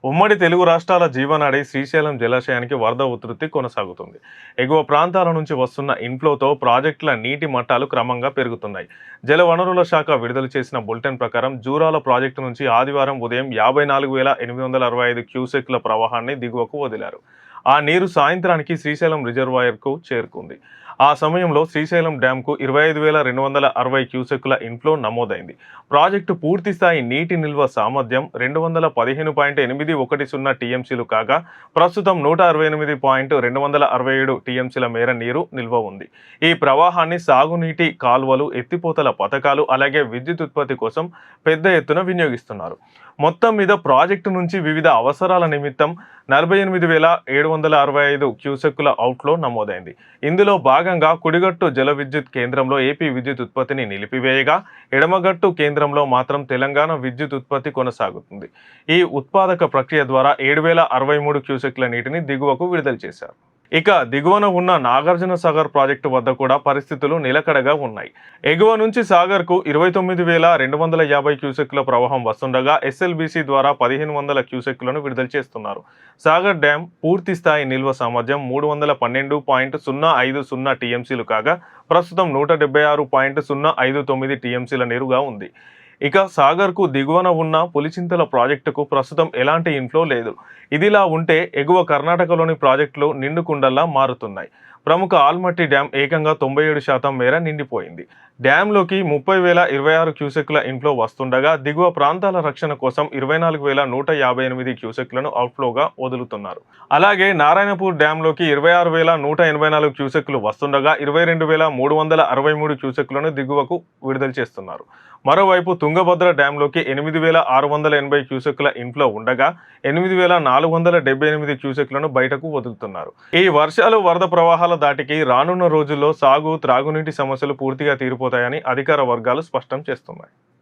ఉమ్మడి తెలుగు రాష్ట్రాల జీవనాడి శ్రీశైలం జలాశయానికి వరద ఉధృతి కొనసాగుతుంది. ఎగువ ప్రాంతాల నుంచి వస్తున్న ఇన్ఫ్లోతో ప్రాజెక్టుల నీటి మట్టాలు క్రమంగా పెరుగుతున్నాయి. జలవనరుల శాఖ విడుదల చేసిన బులెటిన్ ప్రకారం జూరాల ప్రాజెక్టు నుంచి ఆదివారం ఉదయం 54,865 క్యూసెక్ల ప్రవాహాన్ని దిగువకు వదిలారు. ఆ నీరు సాయంత్రానికి శ్రీశైలం రిజర్వాయర్కు చేరుకుంది. ఆ సమయంలో శ్రీశైలం డ్యాంకు 25,260 క్యూసెక్కుల ఇన్ఫ్లో నమోదైంది. ప్రాజెక్టు పూర్తిస్థాయి నీటి నిల్వ సామర్థ్యం 215.810 టీఎంసీలు కాగా ప్రస్తుతం 168.267 టీఎంసీల మేర నీరు నిల్వ ఉంది. ఈ ప్రవాహాన్ని సాగునీటి కాల్వలు, ఎత్తిపోతల పథకాలు, అలాగే విద్యుత్ ఉత్పత్తి కోసం పెద్ద ఎత్తున వినియోగిస్తున్నారు. మొత్తం మీద ప్రాజెక్టు నుంచి వివిధ అవసరాల నిమిత్తం 48,765 క్యూసెక్కుల అవుట్ఫ్లో నమోదైంది. ఇందులో భాగంగా కుడిగట్టు జల విద్యుత్ కేంద్రంలో ఏపీ విద్యుత్ ఉత్పత్తిని నిలిపివేయగా, ఎడమగట్టు కేంద్రంలో మాత్రం తెలంగాణ విద్యుత్ ఉత్పత్తి కొనసాగుతుంది. ఈ ఉత్పాదక ప్రక్రియ ద్వారా 7,063 క్యూసెక్ల నీటిని దిగువకు విడుదల చేశారు. ఇక దిగువన ఉన్న నాగార్జున సాగర్ ప్రాజెక్టు వద్ద కూడా పరిస్థితులు నిలకడగా ఉన్నాయి. ఎగువ నుంచి సాగర్కు 29,250 క్యూసెక్ల ప్రవాహం వస్తుండగా ఎస్ఎల్బీసీ ద్వారా 1,500 క్యూసెక్లను విడుదల చేస్తున్నారు. సాగర్ డ్యాం పూర్తి స్థాయి నిల్వ సామర్థ్యం 312.050 టీఎంసీలు కాగా ప్రస్తుతం 176.059 టీఎంసీల నీరుగా ఉంది. ఇక సాగర్కు దిగువన ఉన్న పులిచింతల ప్రాజెక్టుకు ప్రస్తుతం ఎలాంటి ఇన్ఫ్లో లేదు. ఇదిలా ఉంటే ఎగువ కర్ణాటకలోని ప్రాజెక్టులు నిండుకుండల్లా మారుతున్నాయి. ప్రముఖ ఆల్మట్టి డ్యాం ఏకంగా 97% మేర నిండిపోయింది. డ్యాంలోకి 30,026 క్యూసెక్ల ఇన్ఫ్లో వస్తుండగా దిగువ ప్రాంతాల రక్షణ కోసం 24,158 క్యూసెక్లను అవుట్ఫ్లోగా వదులుతున్నారు. అలాగే నారాయణపూర్ డ్యాంలోకి 26,184 క్యూసెక్లు వస్తుండగా 22,363 క్యూసెక్లను దిగువకు విడుదల చేస్తున్నారు. మరోవైపు తుంగభద్ర డ్యాంలోకి 8,680 క్యూసెక్ల ఇన్ఫ్లో ఉండగా 8,478 క్యూసెక్లను బయటకు వదులుతున్నారు. ఈ వర్షాలు, వరద ప్రవాహాల దాటికి రానున్న రోజుల్లో సాగు, త్రాగునీటి సమస్యలు పూర్తిగా తీరిపోతాయని అధికార వర్గాలు స్పష్టం చేస్తున్నాయి.